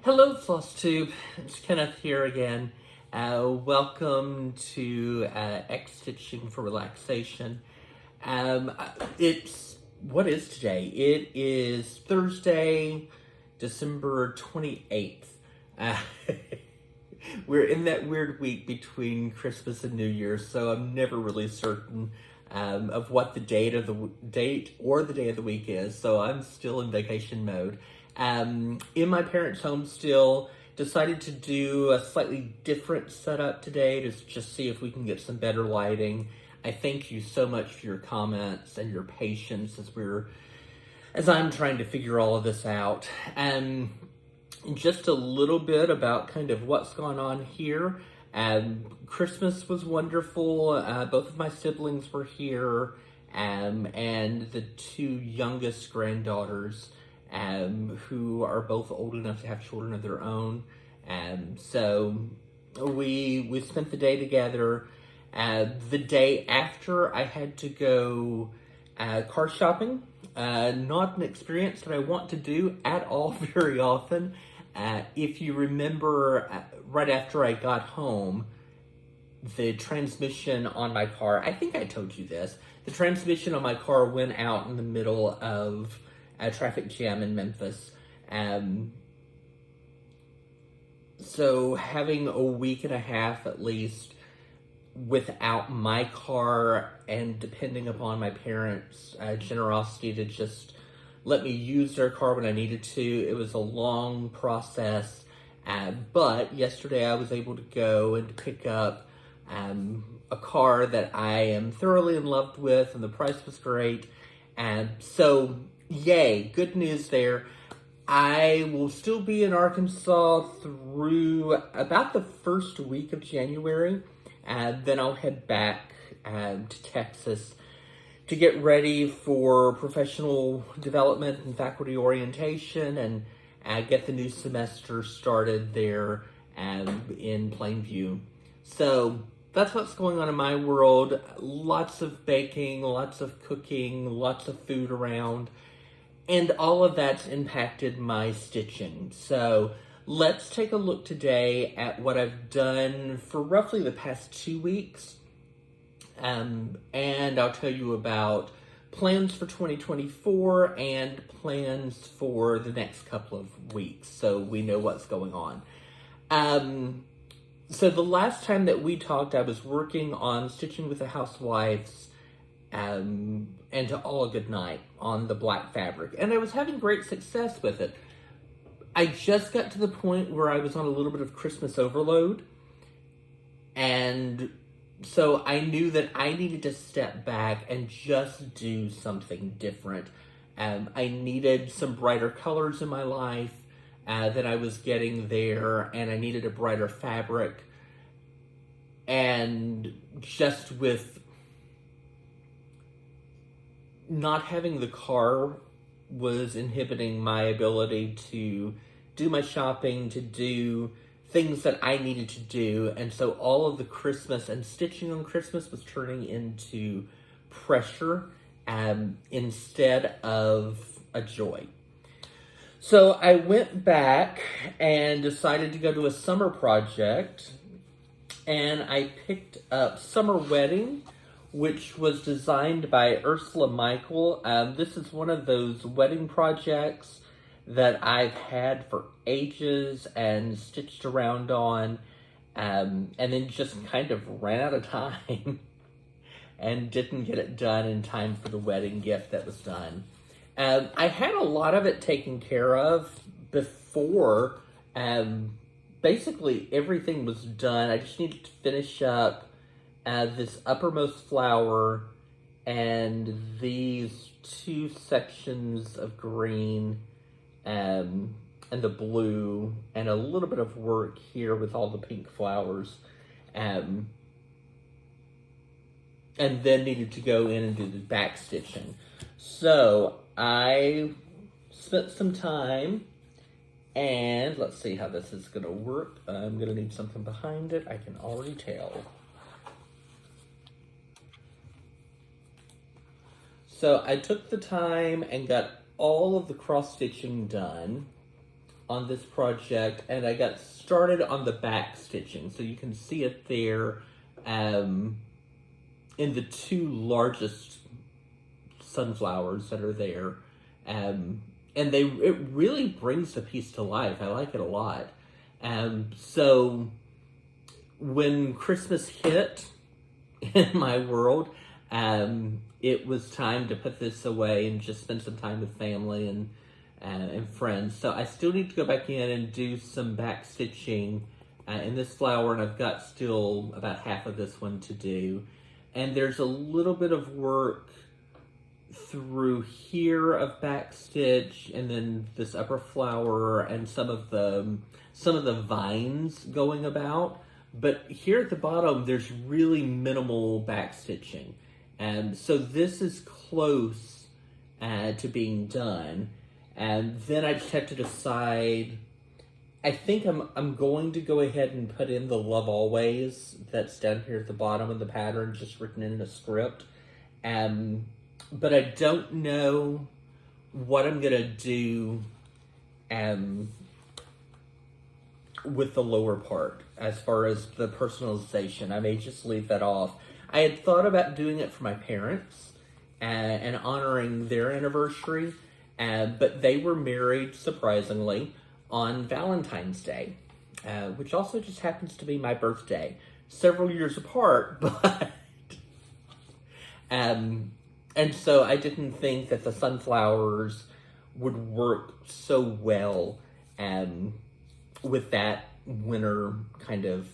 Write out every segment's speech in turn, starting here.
Hello, Floss Tube. It's Kenneth here again. Welcome to X Stitching for Relaxation. What is today? It is Thursday, December 28th. Uh, we're in that weird week between Christmas and New Year's, so I'm never really certain of what the date or the day of the week is. So I'm still in vacation mode. In my parents' home still, decided to do a slightly different setup today to just see if we can get some better lighting. I thank you so much for your comments and your patience as I'm trying to figure all of this out. Just a little bit about kind of what's gone on here. Christmas was wonderful. Both of my siblings were here, and the two youngest granddaughters, who are both old enough to have children of their own. So we spent the day together. The day after, I had to go car shopping. Not an experience that I want to do at all very often. If you remember, right after I got home, the transmission on my car, I think I told you this, the transmission on my car went out in the middle of a traffic jam in Memphis. So having a week and a half at least without my car and depending upon my parents' generosity to just let me use their car when I needed to, it was a long process. But yesterday I was able to go and pick up a car that I am thoroughly in love with, and the price was great. So yay, good news there. I will still be in Arkansas through about the first week of January, and then I'll head back to Texas to get ready for professional development and faculty orientation and get the new semester started there in Plainview. So that's what's going on in my world. Lots of baking, lots of cooking, lots of food around. And all of that's impacted my stitching. So let's take a look today at what I've done for roughly the past 2 weeks. And I'll tell you about plans for 2024 and plans for the next couple of weeks, so we know what's going on. So the last time that we talked, I was working on Stitching with the Housewives and To All a Good Night on the black fabric, and I was having great success with it. I just got to the point where I was on a little bit of Christmas overload, and so I knew that I needed to step back and just do something different. I needed some brighter colors in my life than I was getting there, and I needed a brighter fabric. And just with not having the car was inhibiting my ability to do my shopping, to do things that I needed to do, and so all of the Christmas and stitching on Christmas was turning into pressure instead of a joy. So I went back and decided to go to a summer project, and I picked up Summer Wedding, which was designed by Ursula Michael. This is one of those wedding projects that I've had for ages and stitched around on, and then just kind of ran out of time and didn't get it done in time for the wedding gift that was done. I had a lot of it taken care of before. Basically everything was done. I just needed to finish up this uppermost flower and these two sections of green and the blue, and a little bit of work here with all the pink flowers, and then needed to go in and do the back stitching. So I spent some time, and let's see how this is gonna work. I'm gonna need something behind it, I can already tell. So I took the time and got all of the cross stitching done. on this project, and I got started on the back stitching. So you can see it there in the two largest sunflowers that are there. And it really brings the piece to life. I like it a lot. So when Christmas hit in my world, it was time to put this away and just spend some time with family and friends. So I still need to go back in and do some back stitching in this flower, and I've got still about half of this one to do. And there's a little bit of work through here of back stitch, and then this upper flower and some of the vines going about. But here at the bottom, there's really minimal back stitching. So this is close to being done. And then I just have to decide, I think I'm going to go ahead and put in the Love Always that's down here at the bottom of the pattern, just written in a script. But I don't know what I'm going to do with the lower part as far as the personalization. I may just leave that off. I had thought about doing it for my parents and honoring their anniversary, but they were married, surprisingly, on Valentine's Day, which also just happens to be my birthday. Several years apart, but... and so I didn't think that the sunflowers would work so well with that winter kind of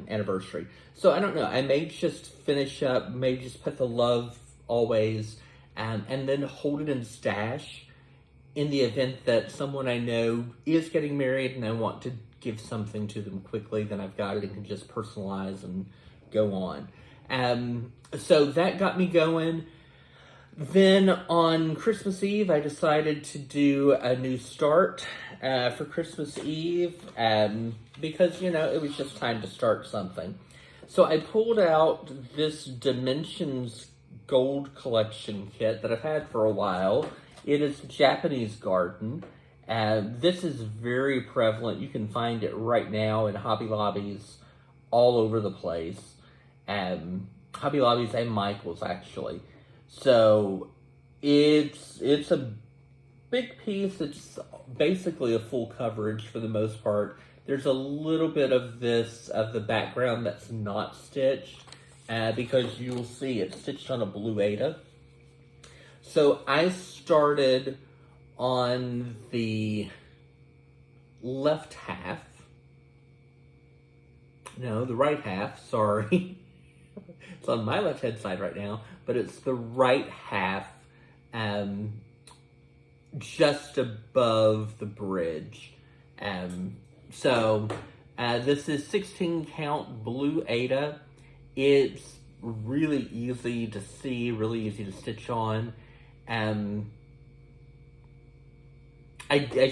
anniversary. So I don't know. I may just finish up, may just put the Love Always, and then hold it in stash in the event that someone I know is getting married and I want to give something to them quickly. Then I've got it and can just personalize and go on. So that got me going. Then on Christmas Eve, I decided to do a new start for Christmas Eve because, it was just time to start something. So I pulled out this Dimensions Gold Collection kit that I've had for a while. It is Japanese Garden. This is very prevalent. You can find it right now in Hobby Lobbies all over the place. Hobby Lobbies and Michael's, actually. So it's a big piece. It's basically a full coverage for the most part. There's a little bit of the background that's not stitched, because you'll see it's stitched on a blue Aida. So I started on the left half. No, the right half, sorry. It's on my left-hand side right now, but it's the right half, just above the bridge. So this is 16 count blue Aida. It's really easy to see, really easy to stitch on. As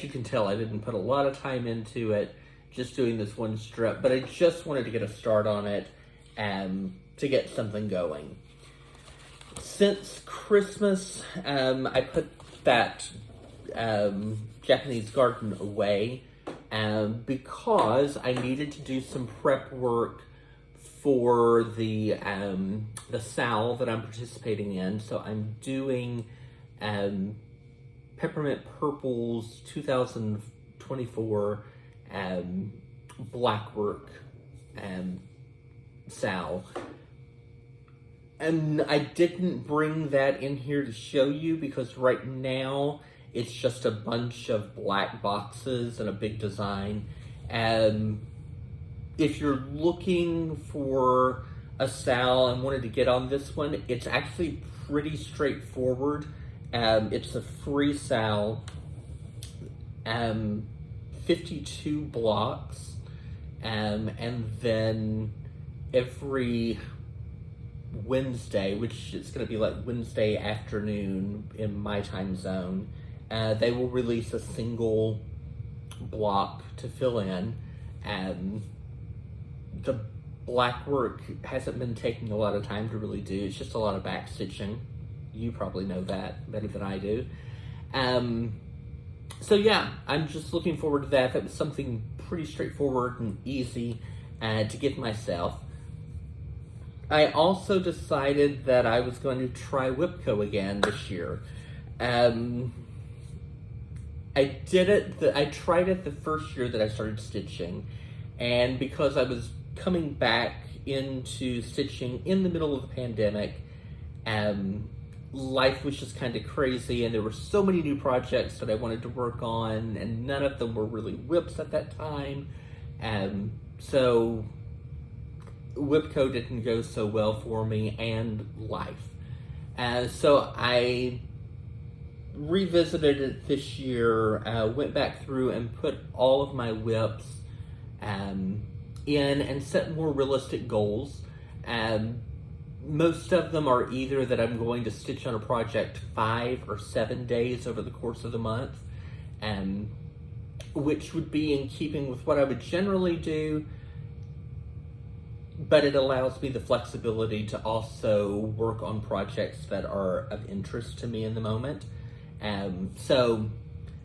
you can tell, I didn't put a lot of time into it, just doing this one strip, but I just wanted to get a start on it to get something going. Since Christmas, I put that Japanese Garden away because I needed to do some prep work for the SAL that I'm participating in. So I'm doing Peppermint Purple's 2024 black work SAL. And I didn't bring that in here to show you because right now it's just a bunch of black boxes and a big design. If you're looking for a SAL and wanted to get on this one, it's actually pretty straightforward. It's a free SAL, 52 blocks, and then every Wednesday, which is going to be like Wednesday afternoon in my time zone, they will release a single block to fill in. The black work hasn't been taking a lot of time to really do. It's just a lot of back stitching. You probably know that better than I do. So yeah, I'm just looking forward to that. That was something pretty straightforward and easy to give myself. I also decided that I was going to try Whipco again this year. I did it. I tried it the first year that I started stitching, and because I was coming back into stitching in the middle of the pandemic, life was just kind of crazy, and there were so many new projects that I wanted to work on, and none of them were really whips at that time. So Whipco didn't go so well for me, and life. So I revisited it this year, went back through and put all of my whips in and set more realistic goals. Most of them are either that I'm going to stitch on a project 5 or 7 days over the course of the month, which would be in keeping with what I would generally do, but it allows me the flexibility to also work on projects that are of interest to me in the moment. So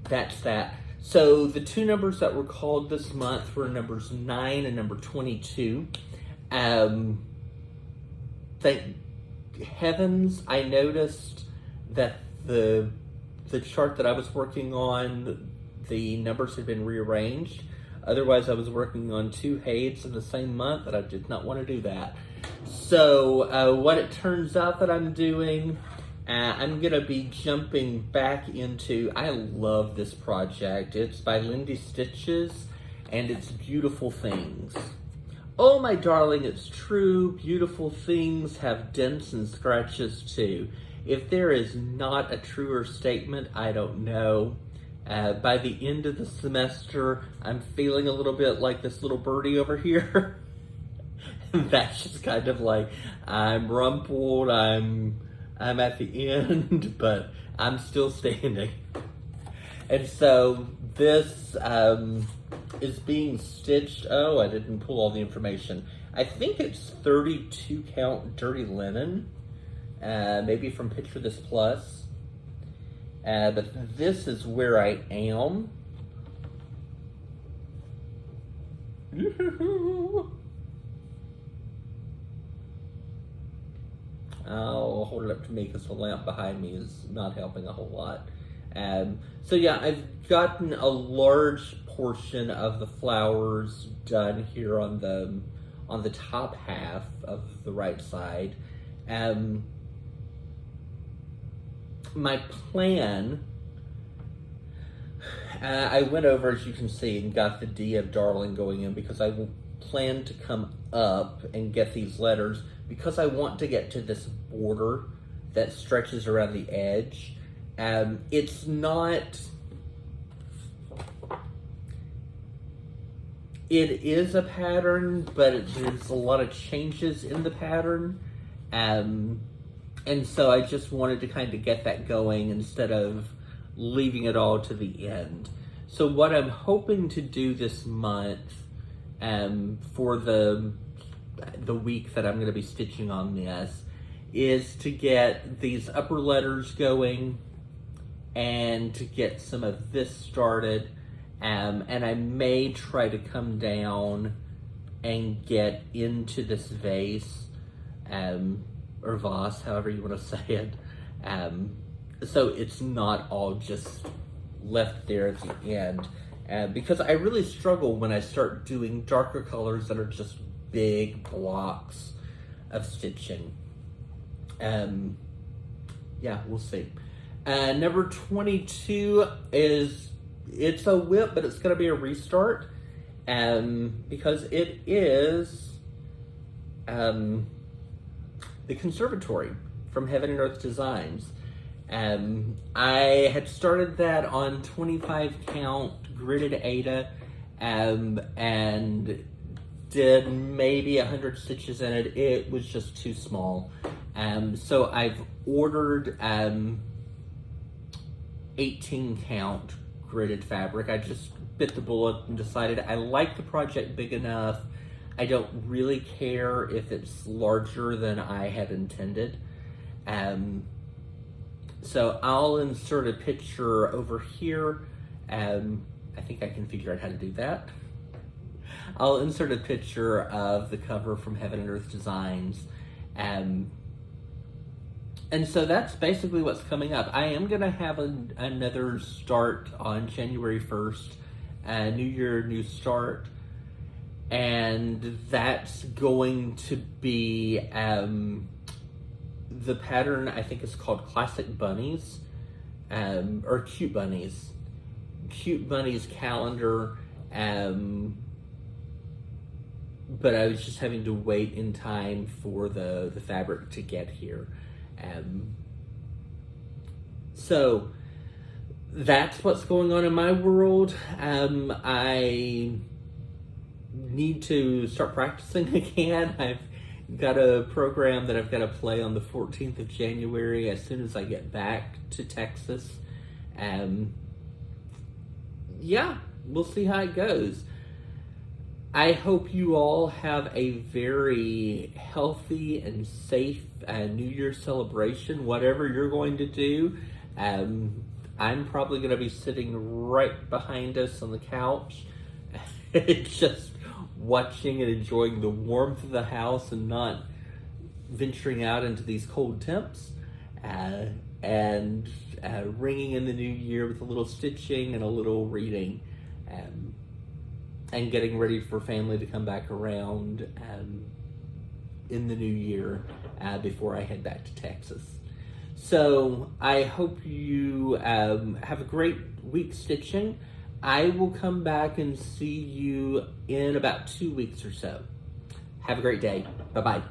that's that. So the two numbers that were called this month were numbers 9 and number 22. Thank heavens I noticed that the chart that I was working on, the numbers had been rearranged. Otherwise, I was working on 2 heids in the same month, and I did not want to do that. So what it turns out that I'm doing, I'm going to be jumping back into, I love this project. It's by Lindy Stitches, and it's Beautiful Things. Oh, my darling, it's true. Beautiful things have dents and scratches, too. If there is not a truer statement, I don't know. By the end of the semester, I'm feeling a little bit like this little birdie over here. That's just kind of like, I'm rumpled, I'm at the end, but I'm still standing. And so this is being stitched. Oh, I didn't pull all the information. I think it's 32 count dirty linen, maybe from Picture This Plus. But this is where I am. I'll hold it up to me because the lamp behind me is not helping a whole lot. So yeah, I've gotten a large portion of the flowers done here on the top half of the right side. My plan, I went over, as you can see, and got the D of Darling going in because I will plan to come up and get these letters because I want to get to this border that stretches around the edge. It's not, it is a pattern, but there's a lot of changes in the pattern. And so I just wanted to kind of get that going instead of leaving it all to the end. So what I'm hoping to do this month, for the week that I'm going to be stitching on this, is to get these upper letters going and to get some of this started. And I may try to come down and get into this vase, or vase, however you want to say it. So it's not all just left there at the end. Because I really struggle when I start doing darker colors that are just big blocks of stitching. Yeah, we'll see. Number 22 it's a whip, but it's going to be a restart. Because it is the Conservatory from Heaven and Earth Designs. I had started that on 25 count gridded Aida, and did maybe 100 stitches in it. It was just too small. So I've ordered 18 count gridded fabric. I just bit the bullet and decided I like the project big enough. I don't really care if it's larger than I had intended. So I'll insert a picture over here I think I can figure out how to do that. I'll insert a picture of the cover from Heaven and Earth Designs. And so that's basically what's coming up. I am going to have another start on January 1st, New Year, New Start. And that's going to be, the pattern I think is called Classic Bunnies, or Cute Bunnies. Cute Bunnies calendar. But I was just having to wait in time for the fabric to get here. So that's what's going on in my world. I need to start practicing again. I've got a program that I've got to play on the 14th of January as soon as I get back to Texas. Yeah, we'll see how it goes. I hope you all have a very healthy and safe New Year's celebration, whatever you're going to do. I'm probably going to be sitting right behind us on the couch, just watching and enjoying the warmth of the house and not venturing out into these cold temps, and ringing in the new year with a little stitching and a little reading. And getting ready for family to come back around in the new year before I head back to Texas. So I hope you have a great week stitching. I will come back and see you in about 2 weeks or so. Have a great day. Bye-bye.